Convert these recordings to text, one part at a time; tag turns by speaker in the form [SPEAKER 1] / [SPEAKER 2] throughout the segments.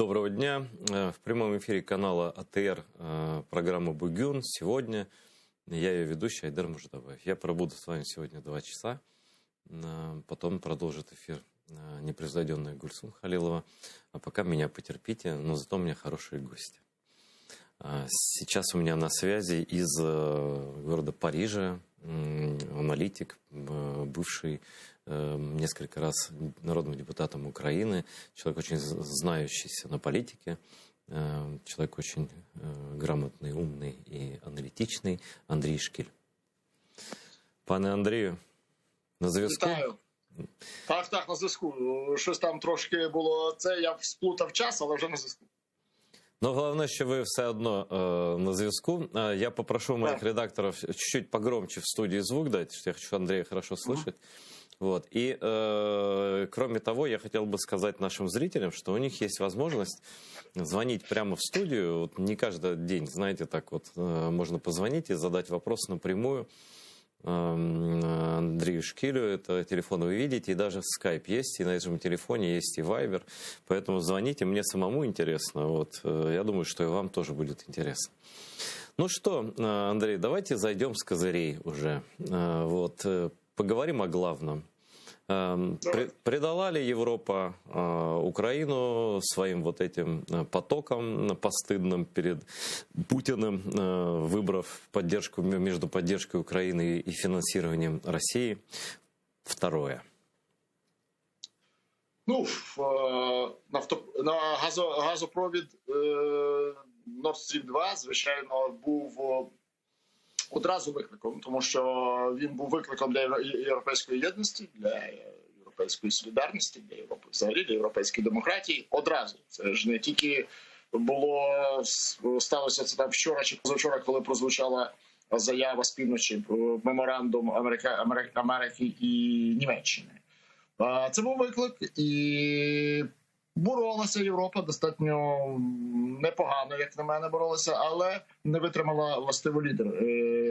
[SPEAKER 1] Доброго дня. В прямом эфире канала АТР программа «Бугюн». Сегодня я ее ведущий Айдар Муждабаев. Я пробуду с вами сегодня 2 часа. Потом продолжит эфир непревзойденная Гульсум Халилова. А пока меня потерпите, но зато у меня хорошие гости. Сейчас у меня на связи из города Парижа аналитик, бывший несколько раз народным депутатом Украины, человек очень знающийся на политике, человек очень грамотный, умный и аналітичний Андрій Шкіль. Пане Андрію, на зв'язку?
[SPEAKER 2] Вітаю. Так, на зв'язку. Щось там трошки було, я сплутав час, але вже на зв'язку.
[SPEAKER 1] Но головне, що ви все одно на зв'язку. Я попрошу моих редакторов чуть-чуть погромче в студии звук дать, что я хочу Андрея хорошо слышать. Вот. И, кроме того, я хотел бы сказать нашим зрителям, что у них есть возможность звонить прямо в студию. Вот не каждый день, знаете, так вот можно позвонить и задать вопрос напрямую Андрею Шкилю. Это телефон вы видите, и даже скайп есть, и на этом телефоне есть и вайбер. Поэтому звоните, мне самому интересно. Вот. Я думаю, что и вам тоже будет интересно. Ну что, Андрей, давайте зайдем с козырей уже. Вот. Поговорим о главном. Предала ли Европа Украину своим вот этим потоком постыдным перед Путиным, выбрав поддержку между поддержкой Украины и финансированием России? Второе.
[SPEAKER 2] Ну, на газопровід Nord Stream 2, звичайно, був одразу викликом, тому що він був викликом для європейської єдності, для європейської солідарності, для Європи взагалі, для європейської демократії. Одразу. Це ж не тільки сталося це там вчора чи позавчора, коли прозвучала заява з півночі, меморандум Америки і Німеччини. Це був виклик, і боролася Європа достатньо непогано, як на мене, боролася, але не витримала властиво лідер.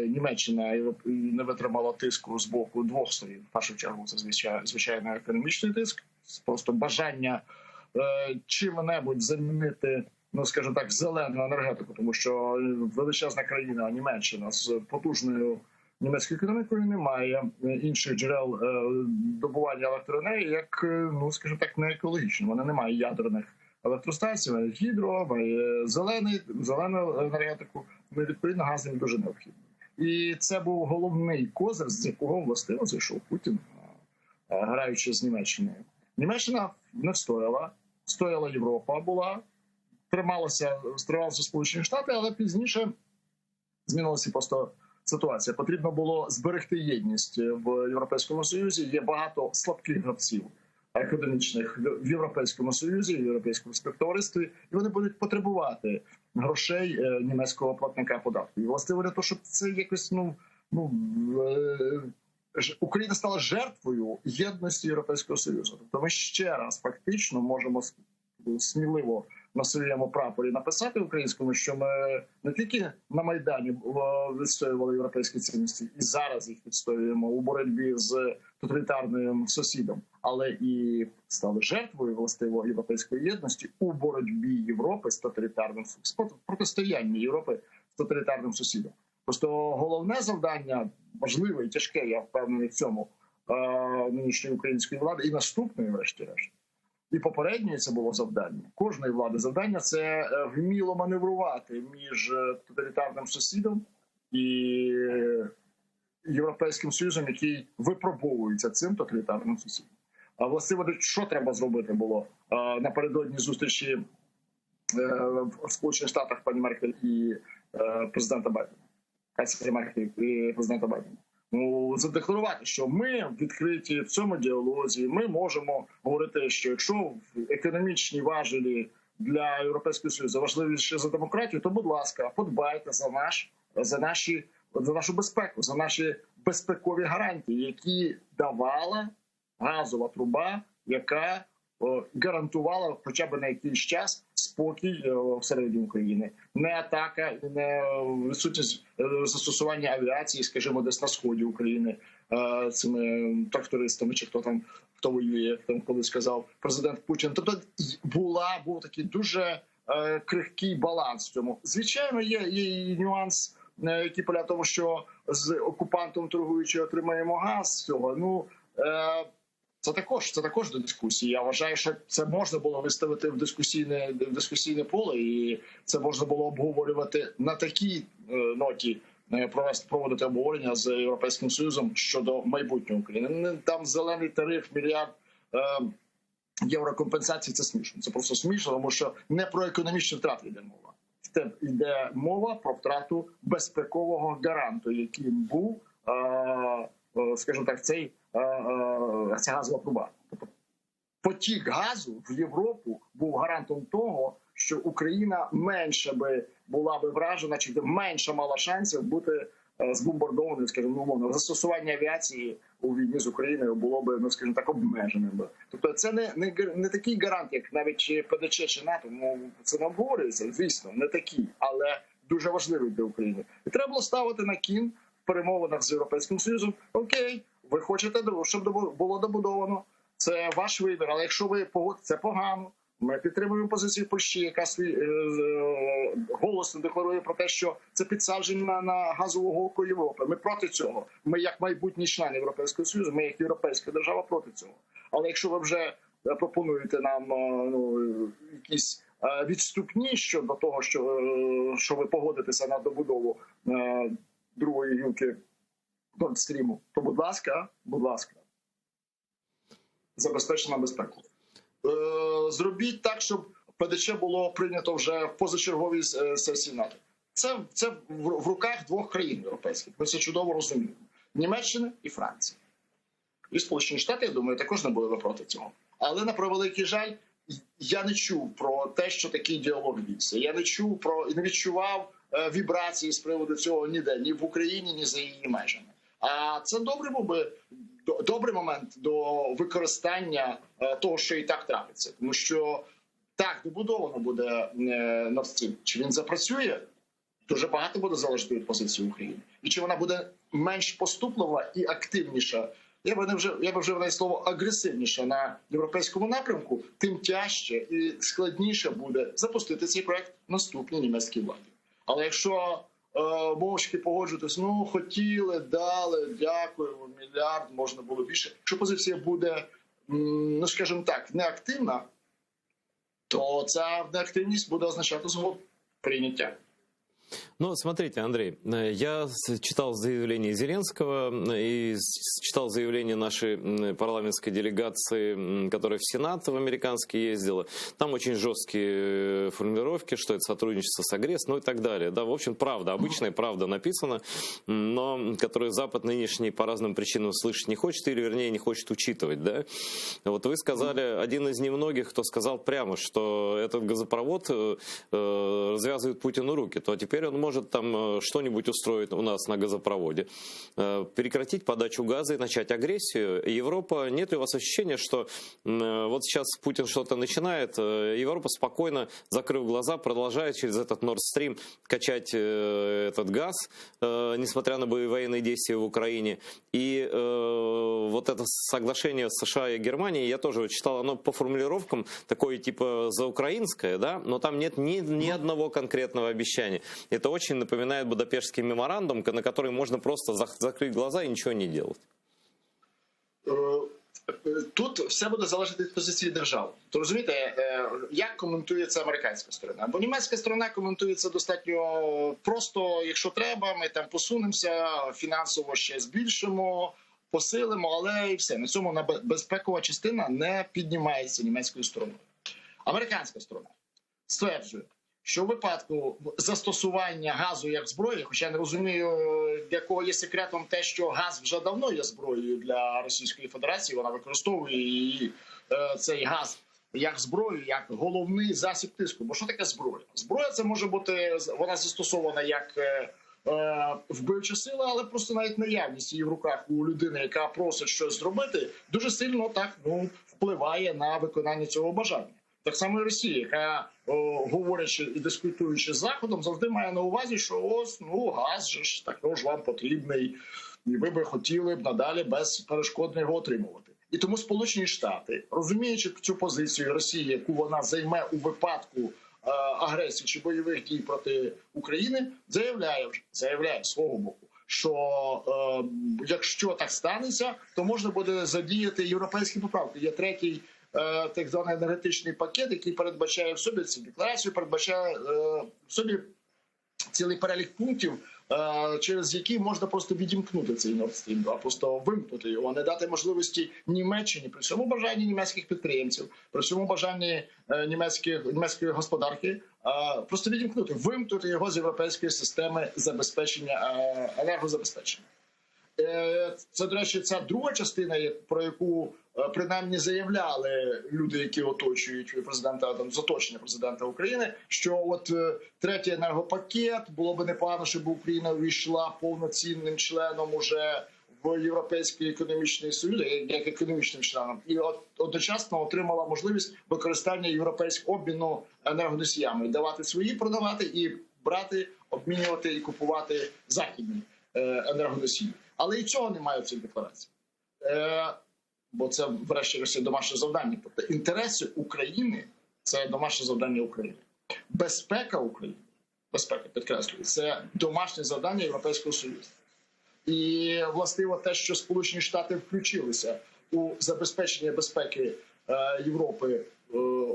[SPEAKER 2] Німеччина не витримала тиску з боку двох сторін. В першу чергу це звичайно економічний тиск, просто бажання чим-небудь замінити, ну скажімо так, зелену енергетику, тому що величезна країна Німеччина з потужною німецькою економікою не має інших джерел добування електроенергії, як, ну, скажімо так, не екологічно. Вона не має ядерних електростанцій, має гідро, має зелену енергетику, ну, відповідно, газ їм дуже необхідний. І це був головний козир, з якого, властиво, зайшов Путін, граючи з Німеччиною. Німеччина не стояла Європа була, трималися Сполучені Штати, але пізніше змінилася просто ситуація. Потрібно було зберегти єдність в Європейському Союзі. Є багато слабких гравців економічних в Європейському Союзі, в Європейському співтоваристві, і вони будуть потребувати грошей німецького платника податків. І властиво для того, щоб це якось, Україна стала жертвою єдності Європейського Союзу. Тобто ми ще раз фактично можемо сміливо на своєму прапорі написати українському, що ми не тільки на Майдані відстоювали європейські цінності, і зараз їх відстоюємо у боротьбі з тоталітарним сусідом, але і стали жертвою властиво європейської єдності у боротьбі Європи з тоталітарним протистоянні Європи з тоталітарним сусідом. Просто головне завдання, важливе і тяжке, я впевнений в цьому, нинішньої української влади і наступної, врешті-решт, і попередньої це було завдання. Кожної влади завдання – це вміло маневрувати між тоталітарним сусідом і Європейським Союзом, який випробовується цим тоталітарним сусідом. А власне, що треба зробити було напередодні зустрічі в Сполучених Штатах пані Меркель і президента Байдена? Канцлера Меркель і президента Байдена. Ну, задекларувати, що ми відкриті в цьому діалозі, ми можемо говорити, що якщо економічні важелі для Європейського Союзу важливіше за демократію, то, будь ласка, подбайте за нашу безпеку, за наші безпекові гарантії, які давала газова труба, яка гарантувала хоча б на якийсь час спокій всередині України. Не атака, не відсутність застосування авіації, скажімо, десь на сході України цими трактористами, чи хто воює, там коли сказав президент Путін. Тобто був такий дуже крихкий баланс в цьому. Звичайно, є і нюанс, який полягає в тому, що з окупантом торгуючи отримаємо газ з цього. Ну, це також до дискусії. Я вважаю, що це можна було виставити в дискусійне поле, і це можна було обговорювати на такій ноті, проводити обговорення з Європейським Союзом щодо майбутнього України. Там зелений тариф, мільярд євро компенсації – це смішно. Це просто смішно, тому що не про економічні втрати йде мова. Йде мова про втрату безпекового гаранту, яким був, скажімо так, ця газова труба. Тобто потік газу в Європу був гарантом того, що Україна менше була би вражена, чи менше мала шансів бути збомбардованою, скажімо, умовно. Застосування авіації у війні з Україною було б, ну, скажімо так, обмеженим. Тобто це не такий гарант, як навіть ПДЧ чи НАТО. Ну, це не обговорюється, звісно, не такий, але дуже важливий для України. І треба було ставити на кін в перемовинах з Європейським Союзом. Окей, ви хочете, щоб було добудовано. Це ваш вибір, але якщо ви погодите, це погано. Ми підтримуємо позицію Польщі, яка голосно декларує про те, що це підсадження на газову голку Європи. Ми проти цього. Ми як майбутні члени Європейського Союзу, ми як європейська держава проти цього. Але якщо ви вже пропонуєте нам якісь відступні щодо того, що ви погодитеся на добудову другої гілки Нордстріму, то будь ласка, забезпечена безпеку. Зробіть так, щоб ПДЧ було прийнято вже в позачерговій сесії НАТО. Це в руках двох країн європейських. Ми це чудово розуміємо. Німеччини і Франції. І Сполучені Штати, я думаю, також не були проти цього. Але, на превеликий жаль, я не чув про те, що такий діалог вівся. Я не чув і не відчував вібрації з приводу цього ніде, ні в Україні, ні за її межами. А це добрий момент до використання того, що і так трапиться. Тому що так, добудовано буде Nord Stream. Чи він запрацює? Дуже багато буде залежати від позиції України. І чи вона буде менш поступлива і активніша? Я би вжив навіть слово агресивніша на європейському напрямку, тим тяжче і складніше буде запустити цей проект наступній німецькій владі. Але якщо мовчки погоджуватись, ну, хотіли, дали, дякуємо, мільярд, можна було більше. Якщо позиція буде, ну, скажімо так, неактивна, то ця неактивність буде означати згод прийняття.
[SPEAKER 1] Ну, смотрите, Андрей, я читал заявление Зеленского и читал заявление нашей парламентской делегации, которая в Сенат в американский ездила. Там очень жесткие формулировки, что это сотрудничество с агрессором, ну и так далее. Да, в общем, правда, обычная правда написана, но которую Запад нынешний по разным причинам слышать не хочет, или, вернее, не хочет учитывать, да. Вот вы сказали, один из немногих, кто сказал прямо, что этот газопровод развязывает Путину руки, то теперь он может там что-нибудь устроить у нас на газопроводе, прекратить подачу газа и начать агрессию. Европа, нет ли у вас ощущения, что вот сейчас Путин что-то начинает, Европа спокойно, закрыв глаза, продолжает через этот Nord Stream качать этот газ, несмотря на военные действия в Украине. И вот это соглашение США и Германии, я тоже читал, оно по формулировкам такое типа заукраинское, да, но там нет ни одного конкретного обещания. Это очень напоминает Будапештский меморандум, на который можно просто закрыть глаза и ничего не делать.
[SPEAKER 2] Тут все буде залежати від позиції держав. То розумієте, як коментується американська сторона? Бо німецька сторона коментується достатньо просто, якщо треба, ми там посунемося, фінансово ще збільшимо, посилимо, але і все. На цьому безпекова частина не піднімається німецькою стороною. Американська сторона стверджує, що у випадку застосування газу як зброї, хоча я не розумію, для кого є секретом те, що газ вже давно є зброєю для Російської Федерації, вона використовує її, цей газ як зброю, як головний засіб тиску. Бо що таке зброя? Зброя – це може бути, вона застосована як вбивча сила, але просто навіть наявність її в руках у людини, яка просить щось зробити, дуже сильно так, впливає на виконання цього бажання. Так само і Росія, яка, говорячи і дискутуючи з Заходом, завжди має на увазі, що ось, газ же ж також вам потрібний, і ви би хотіли б надалі безперешкодно його отримувати. І тому Сполучені Штати, розуміючи цю позицію Росії, яку вона займе у випадку агресії чи бойових дій проти України, заявляє з свого боку, що якщо так станеться, то можна буде задіяти європейські поправки. Є третій так званий енергетичний пакет, який передбачає в собі цю декларацію, передбачає в собі цілий перелік пунктів, через які можна просто відімкнути цей Nord Stream 2, просто вимкнути його, не дати можливості Німеччині, при всьому бажанні німецьких підприємців, при всьому бажанні німецької господарки, просто відімкнути, вимкнути його з європейської системи забезпечення, енергозабезпечення. Це, до речі, ця друга частина, про яку принаймні заявляли люди, які оточують президента, там, з оточення президента України, що от третій енергопакет, було би непогано, щоб Україна увійшла повноцінним членом уже в Європейський економічний союз, як економічним членом, і одночасно отримала можливість використання європейського обміну енергоносіями, давати свої, продавати і брати, обмінювати і купувати західні енергоносії. Але і цього немає в цій декларації. Бо це, врешті-решт, домашнє завдання. Тобто інтереси України – це домашнє завдання України. Безпека України, підкреслюю, це домашнє завдання Європейського Союзу. І, властиво, те, що Сполучені Штати включилися у забезпечення безпеки Європи,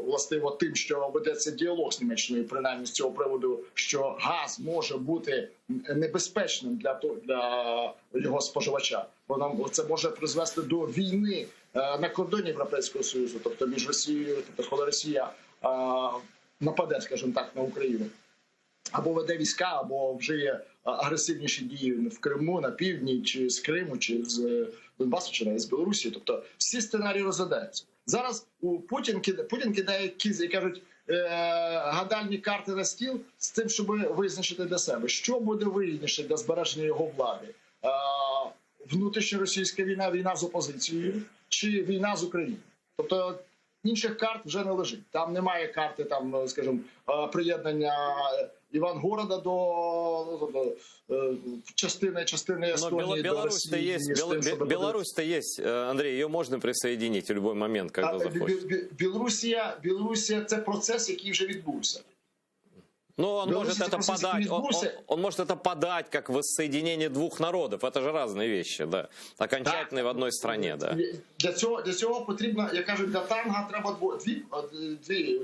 [SPEAKER 2] властиво тим, що ведеться діалог з Німеччиною, принаймні з цього приводу, що газ може бути небезпечним для його споживача. Бо це може призвести до війни на кордоні Європейського Союзу, тобто між Росією, тобто коли Росія нападе, скажімо так, на Україну, або веде війська, або вжиє агресивніші дії в Криму, на півдні, чи з Криму, чи з Донбасу, чи навіть з Білорусі. Тобто всі сценарії розглядаються. Зараз Путін кидає кізи і кажуть, гадальні карти на стіл з тим, щоб визначити для себе, що буде вигідніше для збереження його влади. Внутрішньоросійська війна, війна з опозицією, чи війна з Україною. Тобто інших карт вже не лежить. Там немає карти, там, скажімо, приєднання Івангорода до частини Естонии.
[SPEAKER 1] Беларусь-то есть, Андрей, ее можно присоединить в любой момент, когда захочешь.
[SPEAKER 2] Білорусія – це процес, який вже відбувся.
[SPEAKER 1] Ну, он может это подать как воссоединение двух народов. Это же разные вещи, да. Окончательно в одной стране, да.
[SPEAKER 2] Для цього потрібно, як кажуть, для танга треба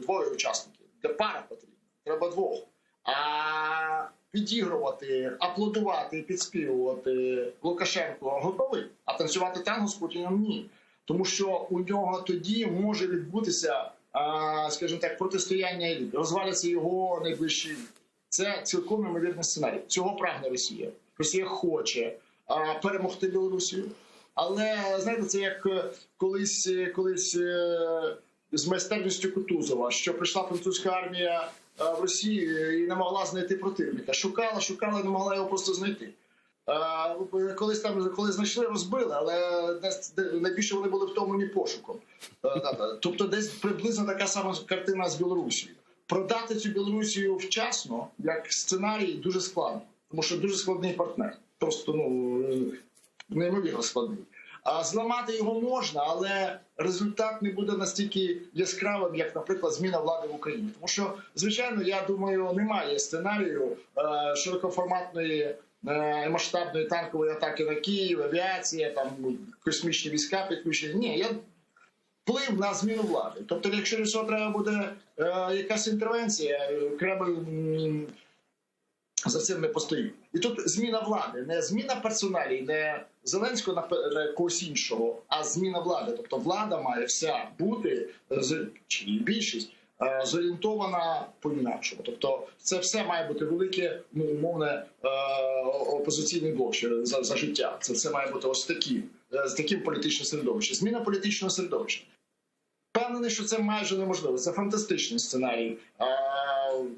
[SPEAKER 2] двоє учасників. Для пара потрібно. Треба двох. А підігрувати, аплодувати, підспівувати Лукашенко готовий, а танцювати танго з Путіним ні. Тому що у нього тоді може відбутися, скажімо так, протистояння еліт, розваляться його найближчі. Це цілком ймовірний сценарій. Цього прагне Росія. Росія хоче перемогти Білорусію. Але, знаєте, це як колись з майстерністю Кутузова, що прийшла французька армія в Росію і не могла знайти противника. Шукала, не могла його просто знайти. Коли знайшли, розбили, але найбільше вони були втомлені пошуком. Тобто десь приблизно така сама картина з Білорусією. Продати цю Білорусію вчасно, як сценарій, дуже складно. Тому що дуже складний партнер. Просто, неймовірно складний. А зламати його можна, але результат не буде настільки яскравим, як, наприклад, зміна влади в Україні. Тому що, звичайно, я думаю, немає сценарію широкоформатної масштабної танкової атаки на Київ, авіація, там космічні війська підключені. Ні, є вплив на зміну влади. Тобто, якщо для цього треба буде якась інтервенція, Кремль за цим не постоїть. І тут зміна влади, не зміна персоналій, не Зеленського на когось іншого, а зміна влади. Тобто влада має вся бути, чи більшість, зорієнтована по-інакшому. Тобто це все має бути велике, умовне, опозиційний блок за життя. Це все має бути ось з таким політичним середовищем. Зміна політичного середовища. Впевнений, що це майже неможливо. Це фантастичний сценарій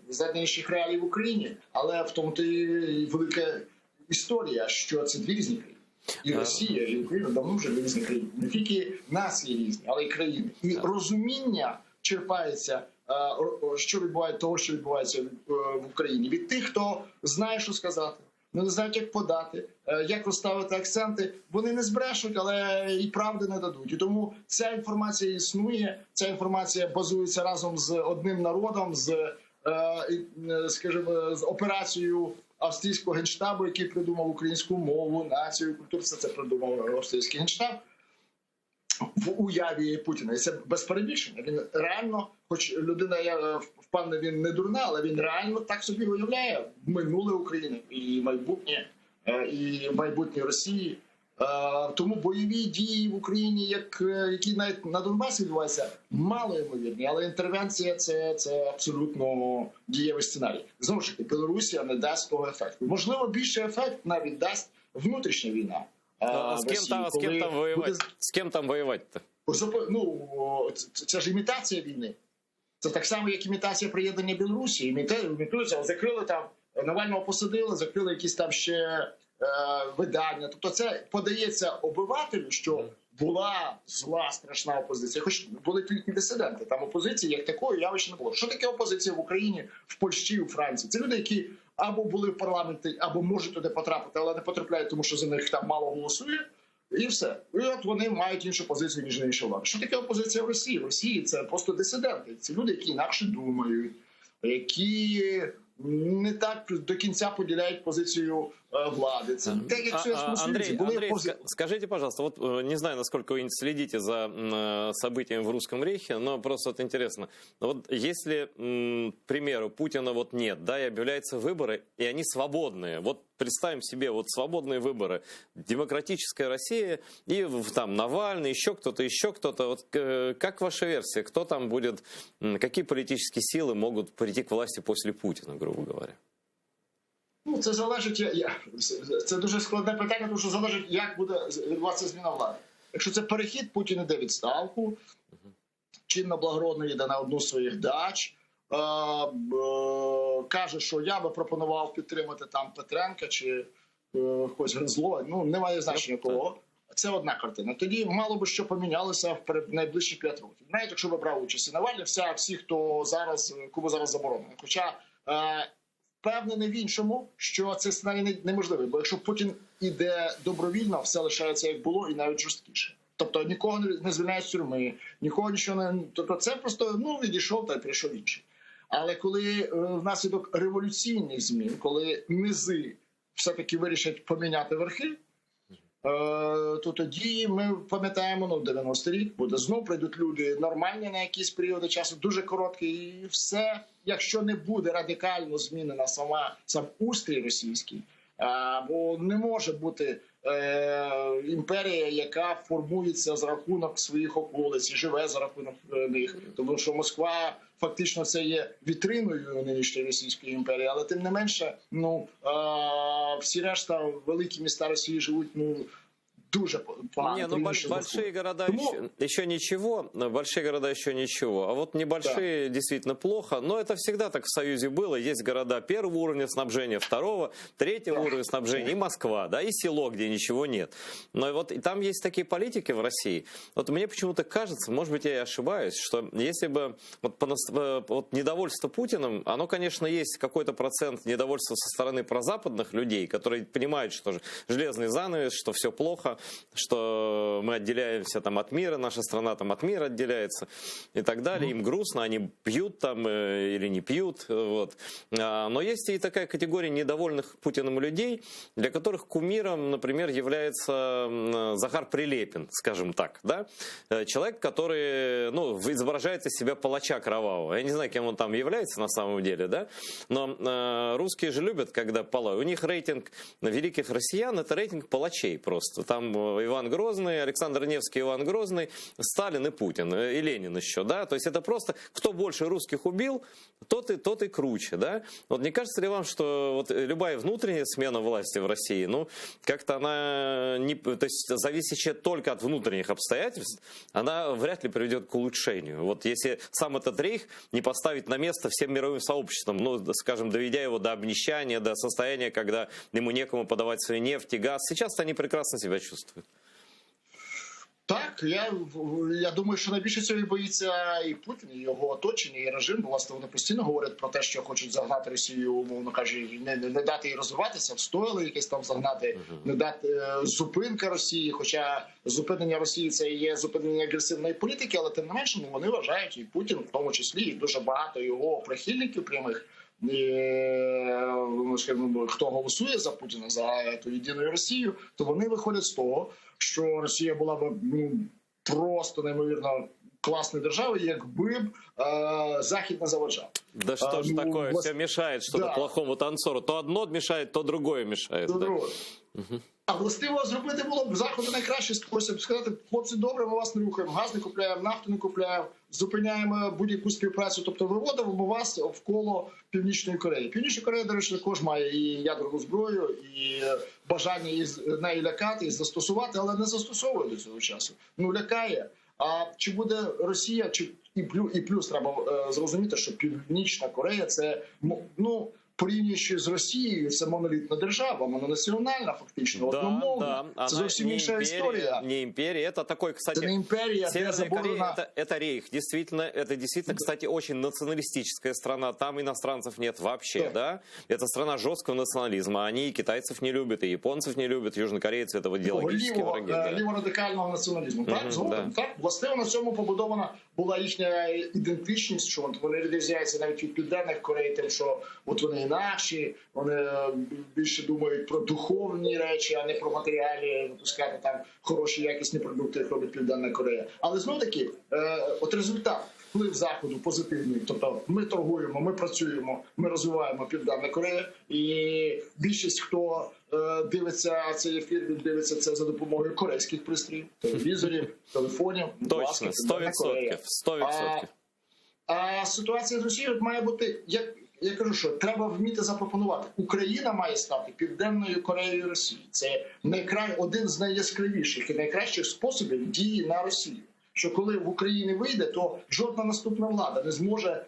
[SPEAKER 2] за інших реалій в Україні, але в тому то і велика історія, що це дві різні країни. І Росія, і Україна давно вже різні країни. Не тільки нації різні, але й країни. І розуміння черпається, що відбувається, того, що відбувається в Україні, від тих, хто знає, що сказати, не знають, як подати, як розставити акценти. Вони не збрешуть, але і правди не дадуть. І тому ця інформація існує, ця інформація базується разом з одним народом, скажімо, з операцією австрійського генштабу, який придумав українську мову, націю, культуру. Це придумав австрійський генштаб в уяві Путіна. І це без перебільшення. Він реально, хоч людина, я впевнений, він не дурна, але він реально так собі уявляє минуле України і майбутнє Росії. Тому бойові дії в Україні, які навіть на Донбасі відбуваються, мало ймовірні, але інтервенція це абсолютно дієвий сценарій. Знову ж таки, Білорусія не дасть того ефекту. Можливо, більший ефект навіть дасть внутрішня війна.
[SPEAKER 1] С кем там воевать-то?
[SPEAKER 2] Ну, це ж імітація війни. Це так само, як імітація приєднання Білорусі. Імітуються, закрили там, Навального посадили, закрили якісь там ще видання. Тобто це подається обивателю, що була зла, страшна опозиція. Хоч були тільки дисиденти. Там опозиції як такої явище не було. Що таке опозиція в Україні, в Польщі, у Франції? Це люди, які або були в парламенті, або можуть туди потрапити, але не потрапляють, тому що за них там мало голосує. І все. І от вони мають іншу позицію, ніж інша влада. Що таке опозиція в Росії? В Росії це просто дисиденти. Це люди, які інакше думають, які не так до кінця поділяють позицію влади. Це так, як все
[SPEAKER 1] Андрей, скажите, пожалуйста, вот не знаю, насколько вы следите за событиями в Русском Рейхе, но просто вот интересно, вот если, к примеру, Путина вот нет, да, и объявляются выборы, и они свободные, вот представим себе вот свободные выборы, демократическая Россия, и там Навальный, еще кто-то, вот как ваша версия, кто там будет, какие политические силы могут прийти к власти после Путина, грубо говоря?
[SPEAKER 2] Ну, це залежить, це дуже складне питання, тому що залежить, як буде відбуватися зміна влади. Якщо це перехід, Путін іде відставку, чинно благородно йде на одну з своїх дач, каже, що я би пропонував підтримати там Петренка чи когось Гризлова, ну, немає значення кого. Це одна картина. Тоді мало би що помінялося в найближчі 5 років. Навіть якщо би брав участь і Навальний, всі, хто зараз, кому зараз заборонено. Хоча впевнений в іншому, що цей сценарій неможливий. Бо якщо Путін іде добровільно, все лишається як було і навіть жорсткіше. Тобто нікого не звільняють з тюрми, нікого нічого не... Тобто це просто, відійшов та й прийшов інший. Але коли внаслідок революційних змін, коли низи все-таки вирішать поміняти верхи, то тоді ми пам'ятаємо, 90-й рік буде знов, прийдуть люди нормальні на якісь періоди часу, дуже короткі, і все, якщо не буде радикально змінена сам устрій російський, бо не може бути імперія, яка формується за рахунок своїх околиць і живе за рахунок них. Тому що Москва фактично це є вітриною нинішньої Російської імперії, але тим не менше, всі решта великі міста Росії живуть, дуже погано.
[SPEAKER 1] Большие города еще ничего, а вот небольшие действительно плохо, но это всегда так в Союзе было. Есть города первого уровня снабжения, второго, третьего уровня снабжения, и Москва, да, и село, где ничего нет. Но вот и там есть такие политики в России. Вот мне почему-то кажется, может быть, я и ошибаюсь, что если бы вот недовольство Путиным, оно, конечно, есть какой-то процент недовольства со стороны прозападных людей, которые понимают, что железный занавес, что все плохо, что мы отделяемся там от мира, наша страна там от мира отделяется и так далее. Им грустно, они пьют там или не пьют. Вот. Но есть и такая категория недовольных Путиным людей, для которых кумиром, например, является Захар Прилепин, скажем так. Да? Человек, который изображает из себя палача кровавого. Я не знаю, кем он там является на самом деле, да? Но русские же любят, когда палают. У них рейтинг великих россиян — это рейтинг палачей просто. Там там Иван Грозный, Александр Невский, Иван Грозный, Сталин и Путин, и Ленин еще, да, то есть это просто кто больше русских убил, тот и круче, да. Вот не кажется ли вам, что вот любая внутренняя смена власти в России, ну, как-то она, не, то есть зависящая только от внутренних обстоятельств, она вряд ли приведет к улучшению. Вот если сам этот рейх не поставить на место всем мировым сообществом, ну, скажем, доведя его до обнищания, до состояния, когда ему некому подавать свою нефть и газ, сейчас-то они прекрасно себя чувствуют.
[SPEAKER 2] Так, я думаю, що найбільше цього і боїться і Путін, і його оточення, і режим. Бо, власне, вони постійно говорять про те, що хочуть загнати Росію, умовно кажучи, не дати їй розвиватися, встояли якесь там загнати, не дати зупинка Росії. Хоча зупинення Росії – це і є зупинення агресивної політики, але тим не менше вони вважають, і Путін в тому числі, і дуже багато його прихильників прямих, хто голосує за Путіна, за ту єдину Росію, то вони виходять з того, що Росія була б просто неймовірно класною державою, якби б Захід не заважав.
[SPEAKER 1] Да что ж такое, все мешает что-то плохому танцору. То одно мешает, то другое мешает.
[SPEAKER 2] То другое. А властиво зробити було б Заходу найкращий спосіб сказати: хлопці, добре, ми вас не рухаємо, газ не купляємо, нафту не купляємо, зупиняємо будь-яку співпрацю, тобто виводимо вас вколо Північної Кореї. Північна Корея, до речі, також має і ядерну зброю, і бажання неї лякати, і застосувати, але не застосовує до цього часу. Ну, лякає. А чи буде Росія, і плюс треба зрозуміти, що Північна Корея – це, ну, порівнюючи з Росією, це монолітна держава, мононаціональна фактично, одномовна. Це зовсім інша історія.
[SPEAKER 1] Не імперія, це такой, кстати,
[SPEAKER 2] це не імперія,
[SPEAKER 1] Северная Корея, это рейх. Это действительно, кстати, очень националистическая страна. Там иностранцев нет вообще, да? Это страна жесткого национализма. Они и китайцев не любят, и японцев не любят, южнокорейцы это идеологические враги.
[SPEAKER 2] Ліворадикального націоналізму. Так, згодом. Так, власне, на цьому побудована була їхня ідентичність, що вони відрізняються навіть від Південних Корей, тим, що от вони інакші, вони більше думають про духовні речі, а не про матеріальні, випускати там хороші, якісні продукти, як робить Південна Корея. Але знов-таки, от результат, вплив Заходу позитивний. Тобто ми торгуємо, ми працюємо, ми розвиваємо Південна Корея, і більшість, хто дивиться цей ефір, він дивиться це за допомогою корейських пристроїв, телевізорів, телефонів.
[SPEAKER 1] Точно, 100%. 100%.
[SPEAKER 2] А ситуація з Росією має бути, я кажу, що треба вміти запропонувати. Україна має стати Південною Кореєю Росії. Це один з найяскравіших і найкращих способів дії на Росію. Що коли в Україні вийде, то жодна наступна влада не зможе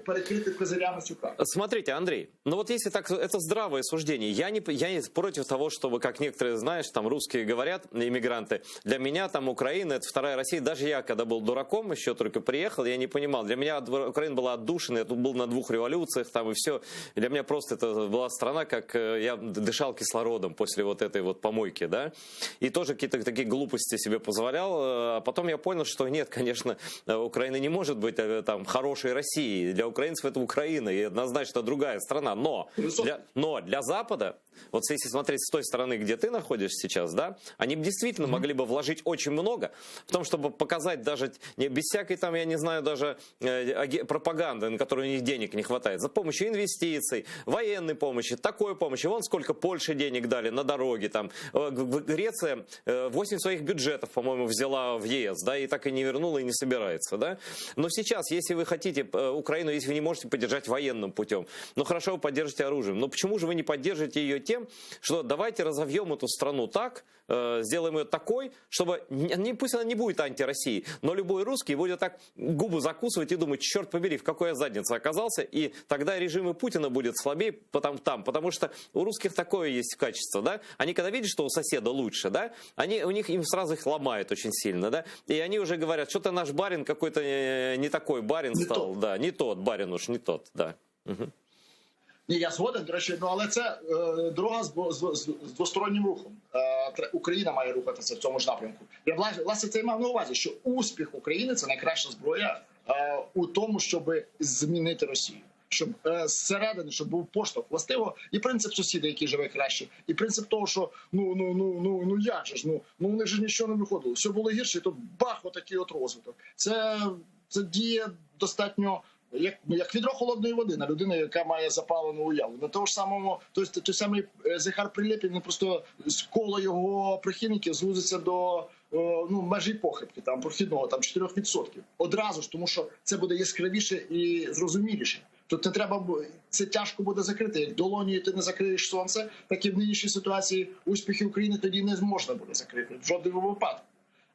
[SPEAKER 2] перекрити козырями цю карту.
[SPEAKER 1] Смотрите, Андрей, ну вот если так, это здравое суждение. Я не против того, чтобы, как некоторые, знаешь, там русские говорят, иммигранты, для меня там Украина, это вторая Россия. Даже я, когда был дураком, еще только приехал, я не понимал. Для меня Украина была отдушина, я тут был на 2 революциях, там и все. Для меня просто это была страна, как я дышал кислородом после вот этой вот помойки, да. И тоже какие-то такие глупости себе позволял. А потом я понял, что нет, конечно, Украина не может быть там хорошей Россией. Для украинцев это Украина и однозначно другая страна. Но для Запада, вот если смотреть с той стороны, где ты находишься сейчас, да, они бы действительно могли бы вложить очень много в том, чтобы показать даже без всякой там, я не знаю, даже пропаганды, на которую у них денег не хватает, за помощью инвестиций, военной помощи, такой помощи. Вон сколько Польше денег дали на дороги. Там. Греция 8 своих бюджетов, по-моему, взяла в ЕС, да, и так и не вернула и не собирается. Да? Но сейчас, если вы хотите Украину, если вы не можете поддержать военным путем, ну хорошо, вы поддержите оружием. Но почему же вы не поддержите ее тем, что давайте разовьем эту страну так, сделаем ее такой, чтобы, пусть она не будет антироссией, но любой русский будет так губы закусывать и думать: черт побери, в какой я заднице оказался, и тогда режим и Путина будет слабее потому что у русских такое есть качество, да, они когда видят, что у соседа лучше, да, им сразу их ломает очень сильно, да, и они уже говорят: что-то наш барин какой-то не такой барин стал, да, не тот барин уж, не тот, да. Угу.
[SPEAKER 2] Ні, я згоден, до речі, але це дорога з двостороннім рухом. Україна має рухатися в цьому ж напрямку. Я, власне, це і мав на увазі, що успіх України – це найкраща зброя у тому, щоб змінити Росію. Щоб зсередини, щоб був поштовх. Властиво і принцип сусіда, який живе краще, і принцип того, що як же ж, у них же нічого не виходило. Все було гірше, і тут бах, отакий от розвиток. Це діє достатньо як відро холодної води на людину, яка має запалену уяву. На того ж самому, тобто той самий Захар Прилєпін, він просто коло його прихильників звузиться до межі похибки, там прохідного, там 4%. Одразу ж, тому що це буде яскравіше і зрозуміліше. Тут не треба, це тяжко буде закрити. Як долонію ти не закриєш сонце, так і в нинішній ситуації успіхи України тоді не можна буде закрити в жодному випадку.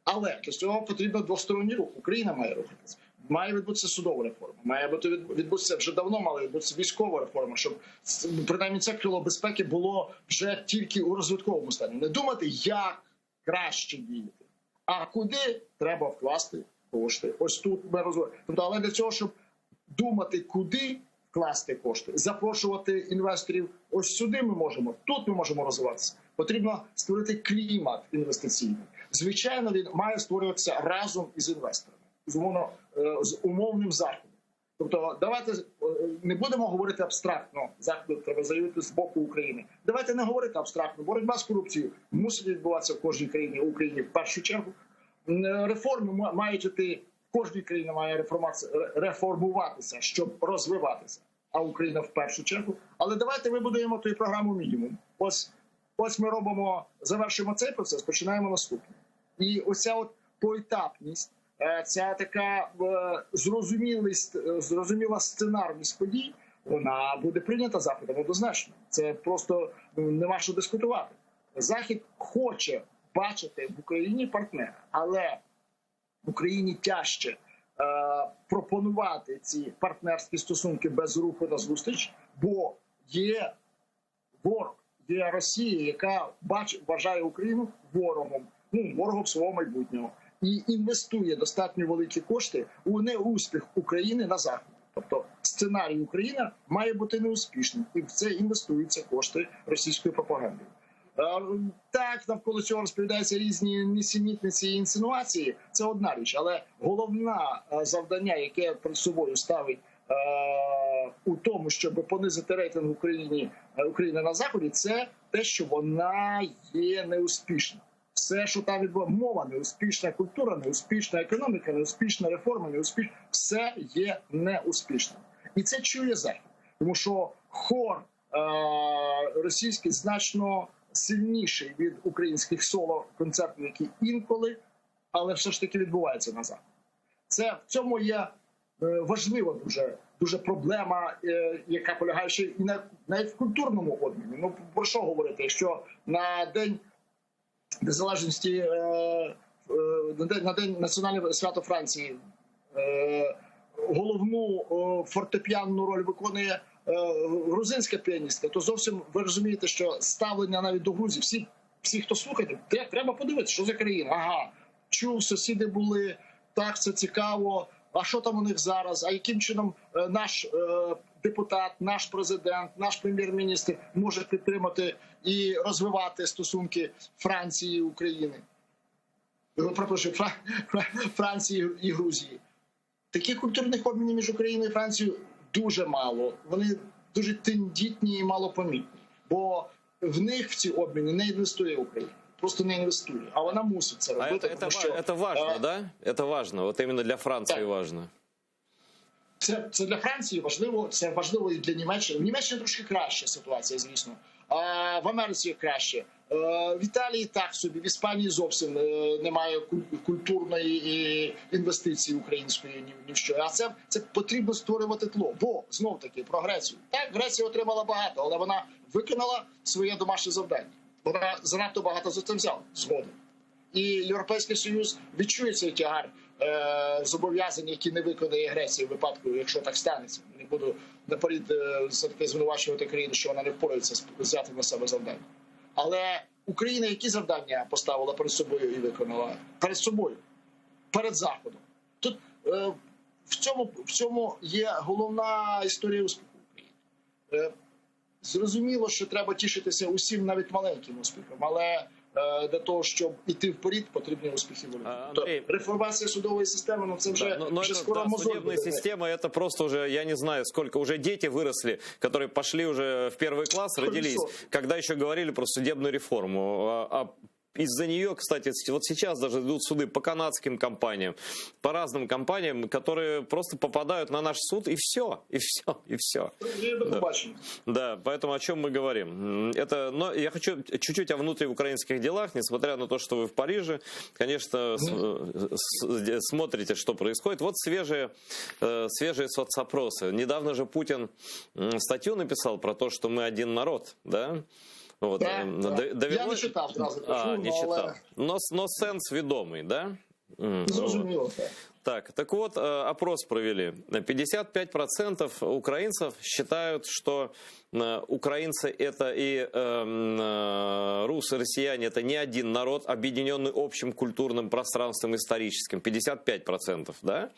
[SPEAKER 2] Але для цього потрібно двосторонній рух. Україна має рухатися. Має відбутися судова реформа, має відбутися, вже давно мала відбутися військова реформа, щоб принаймні це крило безпеки було вже тільки у розвитковому стані. Не думати, як краще діяти, а куди треба вкласти кошти. Ось тут ми розвиваємо. Тобто, але для цього, щоб думати, куди вкласти кошти, запрошувати інвесторів, ось сюди ми можемо, тут ми можемо розвиватися. Потрібно створити клімат інвестиційний. Звичайно, він має створюватися разом із інвесторами, з умовним заходом. Тобто, давайте не будемо говорити абстрактно, захід треба заявити з боку України. Давайте не говорити абстрактно. Боротьба з корупцією мусить відбуватися в кожній країні, в Україні в першу чергу. Реформи мають йти, в кожній країні має реформуватися, щоб розвиватися, а Україна в першу чергу. Але давайте вибудуємо ту програму мінімум. Ось ми завершимо цей процес, починаємо наступний. І оця от поетапність, ця така зрозуміла сценарність подій, вона буде прийнята Заходом однозначно. Це просто нема що дискутувати. Захід хоче бачити в Україні партнера, але в Україні тяжче пропонувати ці партнерські стосунки без руху на зустріч, бо є ворог, є Росія, яка вважає Україну ворогом, ворогом свого майбутнього. І інвестує достатньо великі кошти у неуспіх України на Заході. Тобто сценарій Україна має бути неуспішним. І в це інвестуються кошти російської пропаганди. Так, навколо цього розповідаються різні нісенітниці і інсинуації. Це одна річ. Але головне завдання, яке перед собою ставить у тому, щоб понизити рейтинг України на Заході, це те, що вона є неуспішна. Все, що там відбувається, мова неуспішна, культура неуспішна, економіка неуспішна, реформа неуспішна, все є неуспішним. І це чує Захід. Тому що хор російський значно сильніший від українських соло-концертів, які інколи, але все ж таки відбувається на Заході. В цьому є важлива дуже проблема, яка полягає ще і навіть в культурному обміні. Про що говорити, якщо на День Незалежності, на День національного свята Франції головну фортепіанну роль виконує грузинська піаністка, то зовсім ви розумієте, що ставлення навіть до Грузії, всі хто слухає, треба подивитися, що за країна. Ага, чув, сусіди були, так, це цікаво, а що там у них зараз, а яким чином наш депутат, наш президент, наш прем'єр-міністр може підтримати і розвивати стосунки Франції і України. Пропрошую, Франції і Грузії. Таких культурних обмінів між Україною і Францією дуже мало. Вони дуже тендітні і малопомітні. Бо в них в ці обміни не інвестує Україна. Просто не інвестує. А вона мусить це робити.
[SPEAKER 1] Це важливо, да? Це важливо. От іменно для Франції важливо.
[SPEAKER 2] Це для Франції важливо, це важливо і для Німеччини. В Німеччині трошки краща ситуація, звісно. А в Америці краще. В Італії так собі, в Іспанії зовсім немає культурної інвестиції української ні в що. А це потрібно створювати тло. Бо, знов-таки, про Грецію. Так, Греція отримала багато, але вона виконала своє домашнє завдання. Вона занадто багато за це взяла згодом. І Європейський Союз відчує цей тягар зобов'язань, які не виконає Греція в випадку, якщо так станеться. Не буду наперед звинувачувати країну, що вона не впорається з взятим на себе завдання. Але Україна які завдання поставила перед собою і виконала? Перед собою, перед Заходом. Тут в цьому є головна історія успіху України. Зрозуміло, що треба тішитися усім, навіть маленьким успіхом, але для того, щоб іти вперед, потрібні успіхи великі. Реформація судової системи, це вже скоро мозоль.
[SPEAKER 1] Судебная система, это просто уже, я не знаю, сколько, уже дети выросли, которые пошли уже в первый класс, родились, когда еще говорили про судебную реформу. А из-за нее, кстати, вот сейчас даже идут суды по канадским компаниям, по разным компаниям, которые просто попадают на наш суд, и все, и все, и все. Да, поэтому о чем мы говорим? Но я хочу чуть-чуть о внутриукраинских делах, несмотря на то, что вы в Париже, конечно, смотрите, что происходит. Вот свежие соцопросы. Недавно же Путин статью написал про то, что мы один народ, да? Вот.
[SPEAKER 2] Да. Я не читав одразу.
[SPEAKER 1] Не читав. Но сенс відомий, да?
[SPEAKER 2] Зрозуміло.
[SPEAKER 1] Так вот, опрос провели. 55% украинцев считают, что украинцы это и россияне это не один народ, объединенный общим культурным пространством историческим. 55%, да?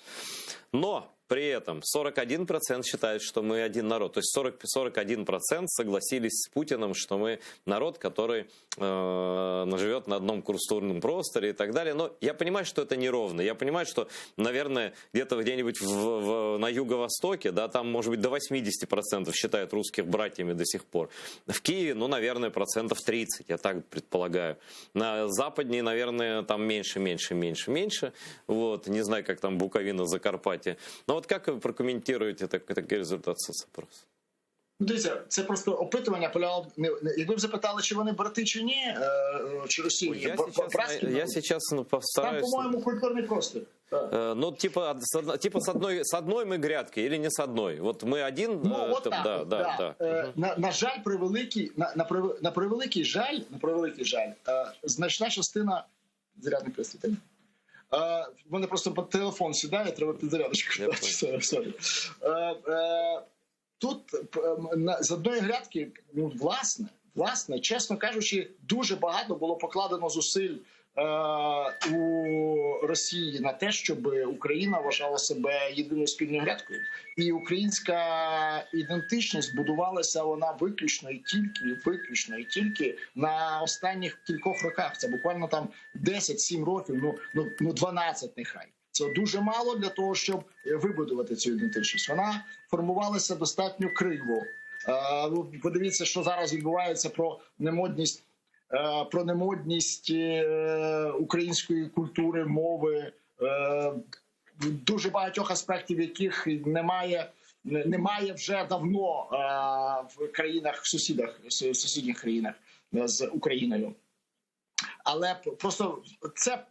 [SPEAKER 1] Но при этом 41% считают, что мы один народ. То есть 41% согласились с Путиным, что мы народ, который живет на одном культурном просторе и так далее. Но я понимаю, что это неровно. Я понимаю, что, наверное, где-нибудь на юго-востоке, да, там, может быть, до 80% считают русских братьями до сих пор. В Киеве, процентов 30%, я так предполагаю. На западнее, наверное, там меньше. Вот. Не знаю, как там Буковина, Закарпаття. Но от як ви прокоментуєте такий результат соцопросу?
[SPEAKER 2] Дивіться, це просто опитування полягало. Якби б запитали, чи вони брати чи ні, чи Росії,
[SPEAKER 1] я сейчас постараюсь.
[SPEAKER 2] Там, по-моєму, культурний простір.
[SPEAKER 1] Типа с одной мы грядки или не с одной? Вот мы один.
[SPEAKER 2] Вот так. Да. На жаль, на превеликий жаль, значна частина зарядних пристроїв. В мене просто по телефон сідає, треба підзарядочку. Тут з одної грядки, власне, чесно кажучи, дуже багато було покладено зусиль у Росії на те, щоб Україна вважала себе єдиною спільною грядкою. І українська ідентичність будувалася вона виключно і тільки на останніх кількох роках. Це буквально там 10-7 років, 12 нехай. Це дуже мало для того, щоб вибудувати цю ідентичність. Вона формувалася достатньо криво. Подивіться, що зараз відбувається про немодність української культури, мови, дуже багатьох аспектів, яких немає вже давно в країнах, в сусідніх країнах з Україною. Але просто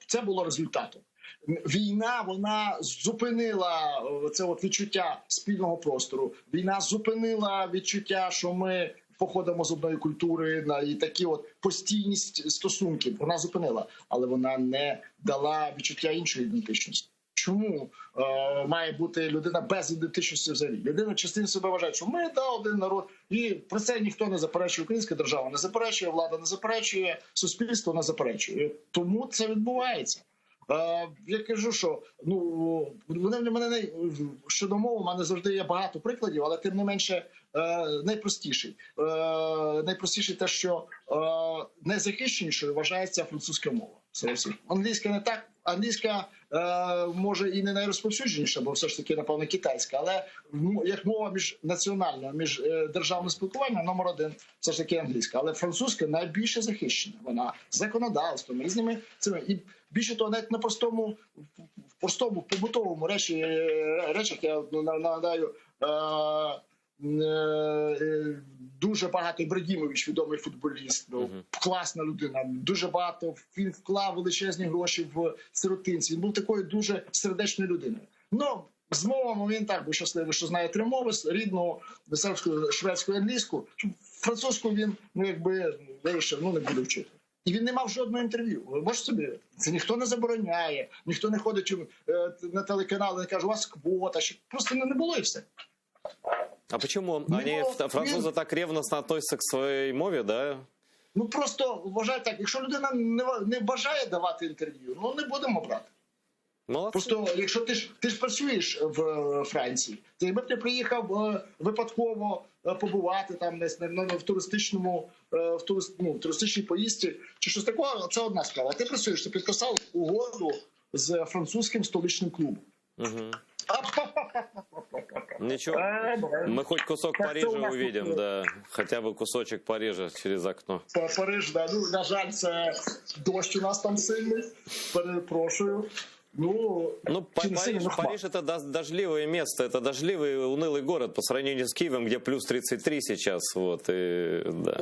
[SPEAKER 2] це було результатом. Війна, вона зупинила це відчуття спільного простору. Війна зупинила відчуття, що ми походимо з одної культури, і такі постійність стосунків. Вона зупинила, але вона не дала відчуття іншої ідентичності. Чому має бути людина без ідентичності взагалі? Людина частина себе вважає, що ми один народ, і про це ніхто не заперечує. Українська держава не заперечує, влада не заперечує, суспільство не заперечує. Тому це відбувається. Я кажу, що вони в мене щодо мови, в мене завжди є багато прикладів, але тим не менше найпростіший те, що найзахищенішою вважається французька мова. Англійська не так, англійська може і не найрозповсюдженіша, бо все ж таки, напевно, китайська, але як мова міжнаціональна, міждержавне спілкування, номер один все ж таки англійська. Але французька найбільше захищена. Вона законодавством, різними цими. І більше того, навіть на простому, побутовому речах, я нагадаю, дуже багато Ібрагімович, відомий футболіст, класна людина, дуже багато, він вклав величезні гроші в сиротинці, він був такою дуже сердечною людиною. З мовами він так був щасливий, що знає 3 мови, рідну, сербську, шведську і англійську. Французьку він, вирішив, не буде вчити. І він не мав жодного інтерв'ю. Ви можете собі? Це ніхто не забороняє, ніхто не ходить на телеканал і не каже, у вас квота. Просто не було і все.
[SPEAKER 1] А почему французы так ревностно относятся к своей мове, да?
[SPEAKER 2] Просто вважають так, якщо людина не бажає давати інтерв'ю, не будемо брати.
[SPEAKER 1] Молодці.
[SPEAKER 2] Просто, якщо ти ж працюєш в Франції, то якби ти приїхав випадково побувати там десь в туристичній поїздці чи щось такого, це одна справа. А ти працюєш, ти підписав угоду з французьким столичним клубом.
[SPEAKER 1] Ничего, мы хоть кусок
[SPEAKER 2] Так,
[SPEAKER 1] Парижа
[SPEAKER 2] це у нас
[SPEAKER 1] увидим,
[SPEAKER 2] тут,
[SPEAKER 1] да. Хотя бы кусочек Парижа через окно.
[SPEAKER 2] Париж, да. Ну, на жаль, це дощ у нас там сильний. Перепрошую. Ну, чи не сильний, ну, хмар.
[SPEAKER 1] Париж это дождливое место, это дождливый унылый город по сравнению с Киевом, где плюс 33 сейчас. Вот, и, да.